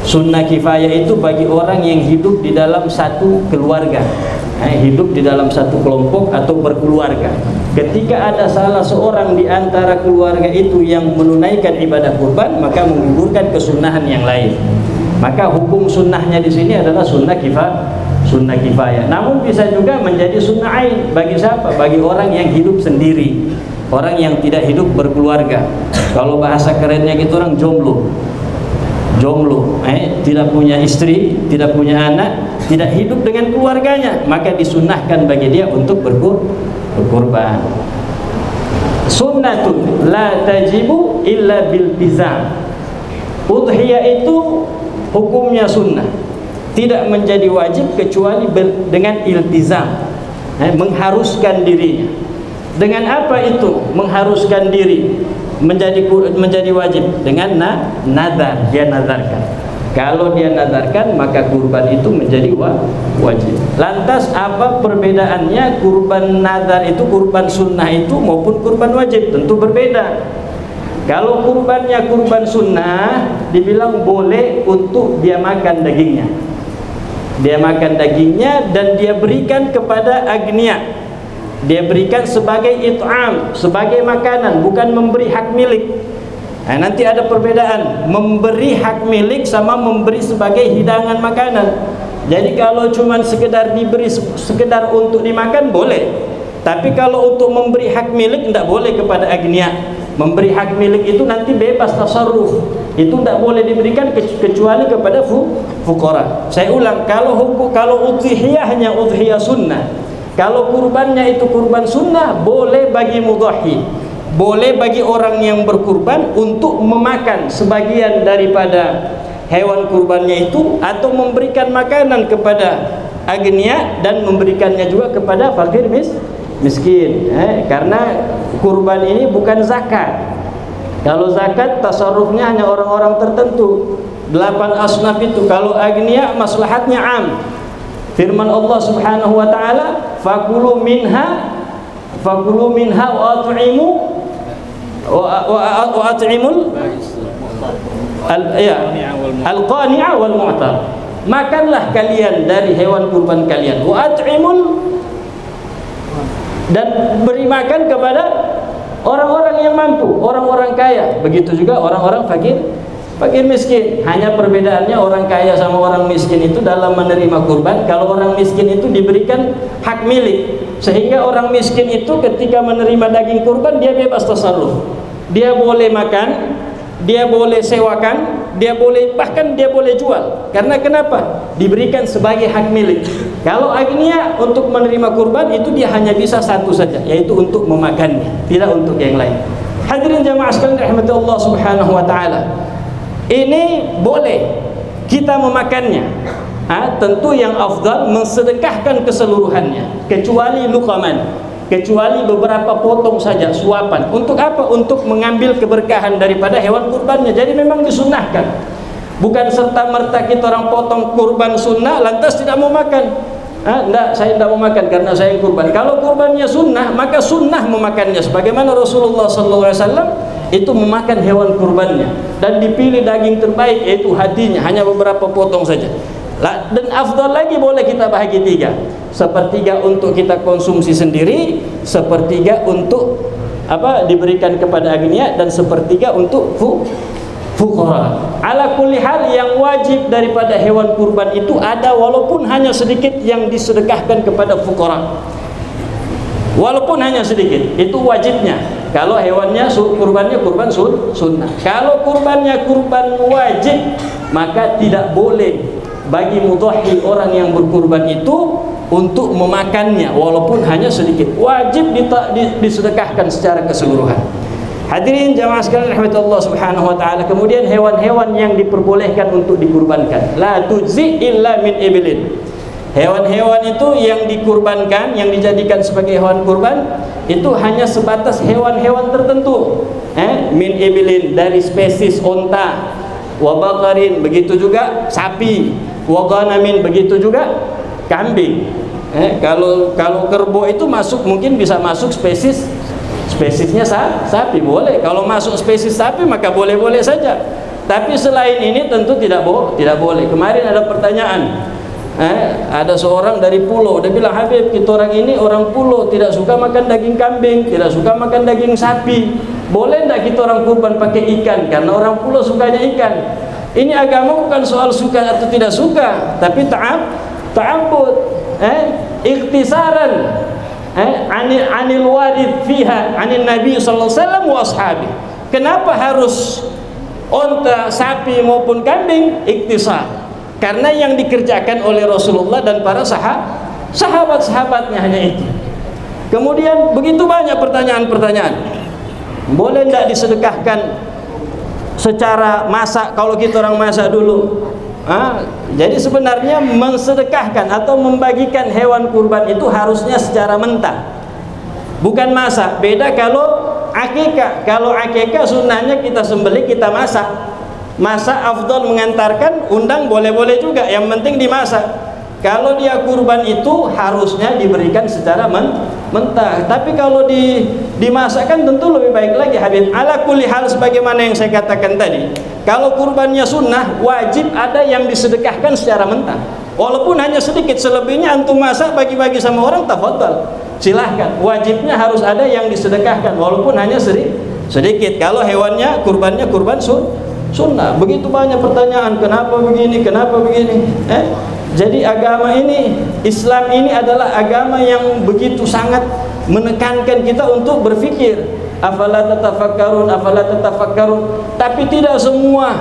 Sunnah kifayah itu bagi orang yang hidup di dalam satu keluarga, hidup di dalam satu kelompok atau berkeluarga. Ketika ada salah seorang di antara keluarga itu yang menunaikan ibadah kurban, maka menggugurkan kesunahan yang lain. Maka hukum sunnahnya di sini adalah sunnah kifayah. Namun bisa juga menjadi sunnah ain bagi siapa? Bagi orang yang hidup sendiri. Orang yang tidak hidup berkeluarga. Kalau bahasa kerennya gitu, orang jomblo, tidak punya istri, tidak punya anak, tidak hidup dengan keluarganya, maka disunnahkan bagi dia untuk berkurban. Sunnatun la tajibu illa bil tizam. Udhiyah itu hukumnya sunnah, tidak menjadi wajib kecuali dengan iltizam, mengharuskan dirinya. Dengan apa itu mengharuskan diri menjadi wajib? Dengan nazar, dia nazarkan. Kalau dia nazarkan, maka kurban itu menjadi wajib. Lantas apa perbedaannya kurban nazar itu, kurban sunnah itu maupun kurban wajib? Tentu berbeda. Kalau kurbannya kurban sunnah, dibilang boleh untuk dia makan dagingnya. Dia makan dagingnya dan dia berikan kepada agniya. Dia berikan sebagai it'am, sebagai makanan, bukan memberi hak milik. Nanti ada perbedaan memberi hak milik sama memberi sebagai hidangan makanan. Jadi kalau cuma sekedar diberi, sekedar untuk dimakan boleh. Tapi kalau untuk memberi hak milik tidak boleh kepada agniya. Memberi hak milik itu nanti bebas tasarruf. Itu tidak boleh diberikan kecuali kepada fuqara. Saya ulang, kalau udhiyah hanya udhiyah sunnah. Kalau kurbannya itu kurban sunnah, boleh bagi mudhahi, boleh bagi orang yang berkurban untuk memakan sebagian daripada hewan kurbannya itu, atau memberikan makanan kepada agniya dan memberikannya juga kepada fakir miskin. Karena kurban ini bukan zakat. Kalau zakat tasarrufnya hanya orang-orang tertentu. 8 asnaf itu. Kalau agniya maslahatnya am. Firman Allah Subhanahu wa taala, fakulu minha wa at'imul al-qani'a wal mu'tar. Makanlah kalian dari hewan kurban kalian, wa at'imul, dan beri makan kepada orang-orang yang mampu, orang-orang kaya. Begitu juga orang-orang fakir miskin. Hanya perbedaannya orang kaya sama orang miskin itu dalam menerima kurban. Kalau orang miskin itu diberikan hak milik, sehingga orang miskin itu ketika menerima daging kurban dia bebas tasarruf. Dia boleh makan, dia boleh sewakan, dia boleh, bahkan dia boleh jual. Karena kenapa? Diberikan sebagai hak milik. Kalau agniya untuk menerima kurban itu dia hanya bisa satu saja, yaitu untuk memakannya, tidak untuk yang lain. Hadirin jamaah sekalian rahmati Allah Subhanahu wa taala. Ini boleh kita memakannya. Tentu yang afdal mensedekahkan keseluruhannya, kecuali luqaman, kecuali beberapa potong saja, suapan. Untuk apa? Untuk mengambil keberkahan daripada hewan kurbannya. Jadi memang disunnahkan. Bukan serta-merta kita orang potong kurban sunnah lantas tidak mau makan. Enggak, saya tidak mau makan karena saya yang kurban. Kalau kurbannya sunnah, maka sunnah memakannya. Sebagaimana Rasulullah SAW itu memakan hewan kurbannya dan dipilih daging terbaik, yaitu hatinya, hanya beberapa potong saja. Dan afdal lagi boleh kita bahagi 3. Sepertiga untuk kita konsumsi sendiri, sepertiga untuk diberikan kepada agniya, dan sepertiga untuk fuqara. Ala kulli hal, yang wajib daripada hewan kurban itu ada, walaupun hanya sedikit yang disedekahkan kepada fuqara. Walaupun hanya sedikit, itu wajibnya. Kalau hewannya kurbannya kurban sunnah. Kalau kurbannya kurban wajib, maka tidak boleh bagi mudhahi, orang yang berkurban itu, untuk memakannya walaupun hanya sedikit. Wajib disedekahkan secara keseluruhan. Hadirin jamaah sekalian rahmatullah subhanahu wa ta'ala. Kemudian hewan-hewan yang diperbolehkan untuk dikurbankan, la tujzi illa min ibilin. Hewan-hewan itu yang dikurbankan, yang dijadikan sebagai hewan kurban, itu hanya sebatas hewan-hewan tertentu. Min ibilin, dari spesies onta, wa baqarin, begitu juga sapi, wa ghanamin, begitu juga kambing. Kalau kerbau itu masuk, mungkin bisa masuk spesiesnya sapi, boleh. Kalau masuk spesies sapi maka boleh-boleh saja. Tapi selain ini tentu tidak boleh. Kemarin ada pertanyaan, ada seorang dari pulau, dia bilang, Habib, kita orang ini orang pulau, tidak suka makan daging kambing, tidak suka makan daging sapi, boleh tidak kita orang kurban pakai ikan, karena orang pulau sukanya ikan. Ini agama bukan soal suka atau tidak suka, tapi ta'abbud, ikhtisaran, anil warid fiha anin Nabi sallallahu alaihi wasallam wa ashabi. Kenapa harus onta, sapi maupun kambing? Ikhtisar. Karena yang dikerjakan oleh Rasulullah dan para sahabat-sahabatnya hanya itu. Kemudian begitu banyak pertanyaan-pertanyaan. Boleh tidak disedekahkan secara masak, kalau kita orang masak dulu? Jadi sebenarnya mensedekahkan atau membagikan hewan kurban itu harusnya secara mentah, bukan masak. Beda kalau akikah. Kalau akikah sunnahnya kita sembelih, kita masak. Masak afdal mengantarkan, undang boleh-boleh juga, yang penting dimasak. Kalau dia kurban itu harusnya diberikan secara mentah. Tapi kalau dimasakkan tentu lebih baik lagi, Habib. Ala kulli hal, sebagaimana yang saya katakan tadi, kalau kurbannya sunnah, wajib ada yang disedekahkan secara mentah, walaupun hanya sedikit. Selebihnya antum masak, bagi-bagi sama orang, tafadhal, silahkan. Wajibnya harus ada yang disedekahkan walaupun hanya sedikit. Kalau hewannya kurban sunnah. Begitu banyak pertanyaan, kenapa begini, kenapa begini. Jadi agama ini, Islam ini adalah agama yang begitu sangat menekankan kita untuk berfikir. Afala tatafakkarun, afala tatafakkarun. Tapi tidak semua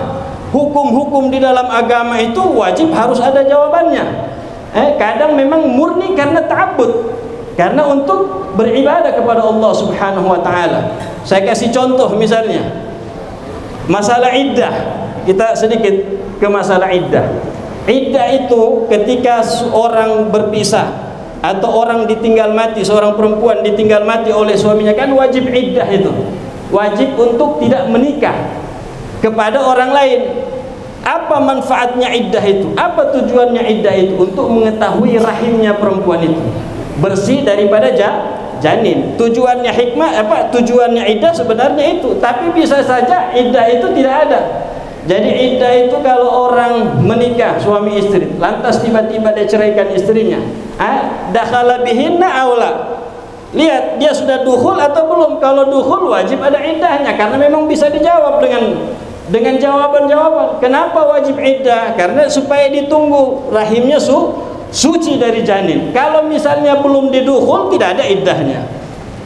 hukum-hukum di dalam agama itu wajib harus ada jawabannya. Kadang memang murni karena ta'abbud, karena untuk beribadah kepada Allah Subhanahu wa taala. Saya kasih contoh, misalnya masalah iddah. Kita sedikit ke masalah iddah. Iddah itu ketika seorang berpisah atau orang ditinggal mati, seorang perempuan ditinggal mati oleh suaminya, kan wajib iddah itu. Wajib untuk tidak menikah kepada orang lain. Apa manfaatnya iddah itu? Apa tujuannya iddah itu? Untuk mengetahui rahimnya perempuan itu bersih daripada janin. Tujuannya hikmah apa? Tujuannya iddah sebenarnya itu. Tapi bisa saja iddah itu tidak ada. Jadi iddah itu kalau orang menikah suami istri, lantas tiba-tiba dia ceraikan istrinya, dakhala bihinna aula. Lihat dia sudah dukhul atau belum. Kalau dukhul wajib ada iddahnya, karena memang bisa dijawab dengan jawaban-jawaban. Kenapa wajib iddah? Karena supaya ditunggu rahimnya suci dari janin. Kalau misalnya belum didukhul, tidak ada iddahnya.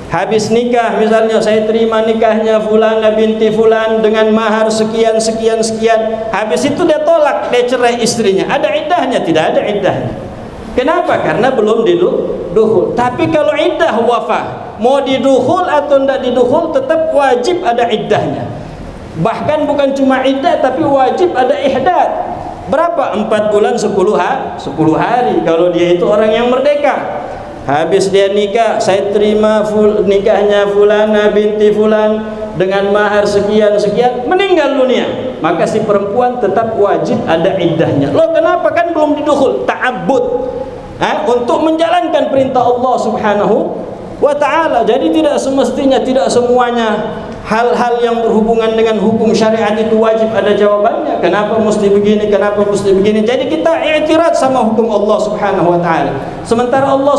Habis nikah, misalnya saya terima nikahnya fulana binti fulan dengan mahar sekian. Habis itu dia tolak, dia cerai istrinya. Ada iddahnya? Tidak ada iddahnya. Kenapa? Karena belum didukhul. Tapi kalau iddah wafah, mau didukhul atau tidak didukhul, tetap wajib ada iddahnya. Bahkan bukan cuma iddah, tapi wajib ada ihdad. Berapa? 4 bulan 10 hari kalau dia itu orang yang merdeka. Habis dia nikah, saya terima nikahnya fulana binti fulan dengan mahar sekian, meninggal dunia, maka si perempuan tetap wajib ada iddahnya. Loh, kenapa? Kan belum didukhul. Ta'abbud. untuk menjalankan perintah Allah Subhanahu wa ta'ala. Jadi tidak semestinya, tidak semuanya hal-hal yang berhubungan dengan hukum syariat itu wajib ada jawabannya. Kenapa mesti begini, kenapa mesti begini. Jadi kita i'tirad sama hukum Allah Subhanahu wa ta'ala. Sementara Allah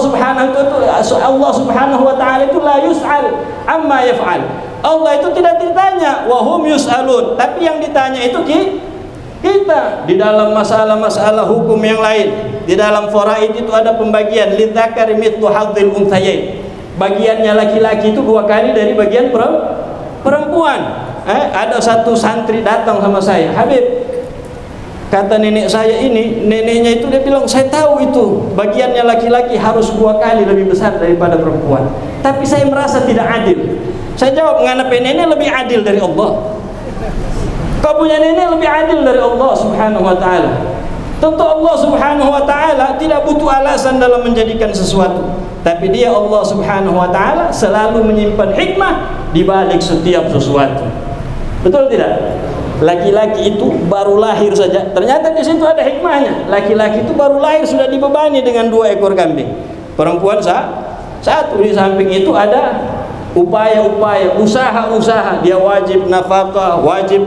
Subhanahu wa ta'ala itu la yus'al amma yaf'al. Allah itu tidak ditanya, wa hum yus'alun. Tapi yang ditanya itu kita. Di dalam masalah-masalah hukum yang lain, di dalam faraid itu ada pembagian lidzakari mithlu hadzil unthayain. Bagiannya laki-laki itu 2 kali dari bagian perempuan. Ada satu santri datang sama saya, Habib, kata nenek saya ini, neneknya itu dia bilang, saya tahu itu bagiannya laki-laki harus 2 kali lebih besar daripada perempuan, tapi saya merasa tidak adil. Saya jawab, ngana nenek lebih adil dari Allah. Kau punya nenek lebih adil dari Allah Subhanahu wa ta'ala. Tentu Allah Subhanahu wa ta'ala tidak butuh alasan dalam menjadikan sesuatu, tapi dia Allah Subhanahu wa ta'ala selalu menyimpan hikmah di balik setiap sesuatu. Betul tidak? Laki-laki itu baru lahir saja, ternyata di situ ada hikmahnya. Laki-laki itu baru lahir sudah dibebani dengan 2 ekor kambing. Perempuan satu. Di samping itu ada upaya-upaya, usaha-usaha. Dia wajib nafkah, wajib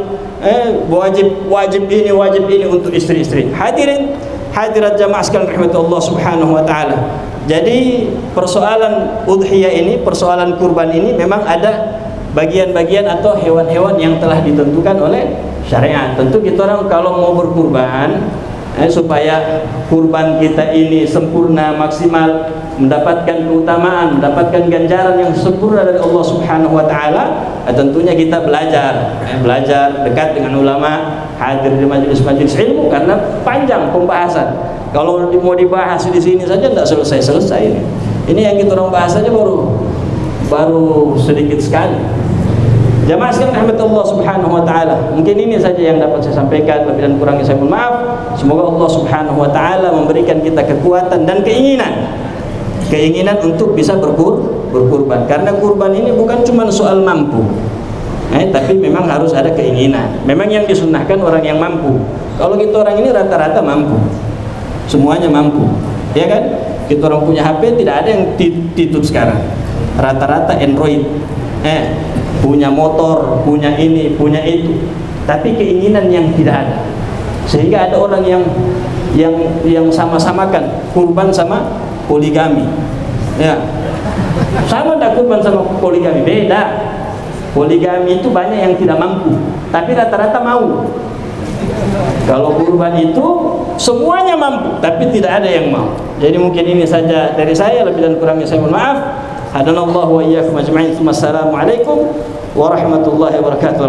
ini, wajib ini untuk istri-istri. Hadirin hadirat jamaah sekalian rahmatullah Subhanahu wa ta'ala. Jadi persoalan udhiyah ini, persoalan kurban ini memang ada bagian-bagian atau hewan-hewan yang telah ditentukan oleh syariat. Tentu kita orang kalau mau berkurban, supaya kurban kita ini sempurna, maksimal, mendapatkan keutamaan, mendapatkan ganjaran yang sempurna dari Allah Subhanahu wa ta'ala, tentunya kita belajar dekat dengan ulama, hadir di majelis-majelis ilmu, karena panjang pembahasan. Kalau mau dibahas di sini saja tidak selesai ini. Ini yang kita orang bahas saja baru sedikit sekali. Jamaah sekalian rahmatullah Subhanahu wa ta'ala, mungkin ini saja yang dapat saya sampaikan. Lebih dan kurangnya saya mohon maaf. Semoga Allah Subhanahu wa ta'ala memberikan kita kekuatan dan keinginan untuk bisa berkurban. Karena kurban ini bukan cuma soal mampu, tapi memang harus ada keinginan. Memang yang disunnahkan orang yang mampu. Kalau kita orang ini rata-rata mampu, semuanya mampu, ya kan? Kita orang punya HP, tidak ada yang titut sekarang. Rata-rata Android, punya motor, punya ini, punya itu, tapi keinginan yang tidak ada. Sehingga ada orang yang sama-samakan kurban sama poligami. Ya. Sama tak kurban sama poligami? Beda. Poligami itu banyak yang tidak mampu, tapi rata-rata mau. Kalau kurban itu semuanya mampu, tapi tidak ada yang mau. Jadi mungkin ini saja dari saya, lebih dan kurangnya saya mohon maaf. Hadanallahu wa iyyakum ajma'in. Assalamualaikum warahmatullahi wabarakatuh.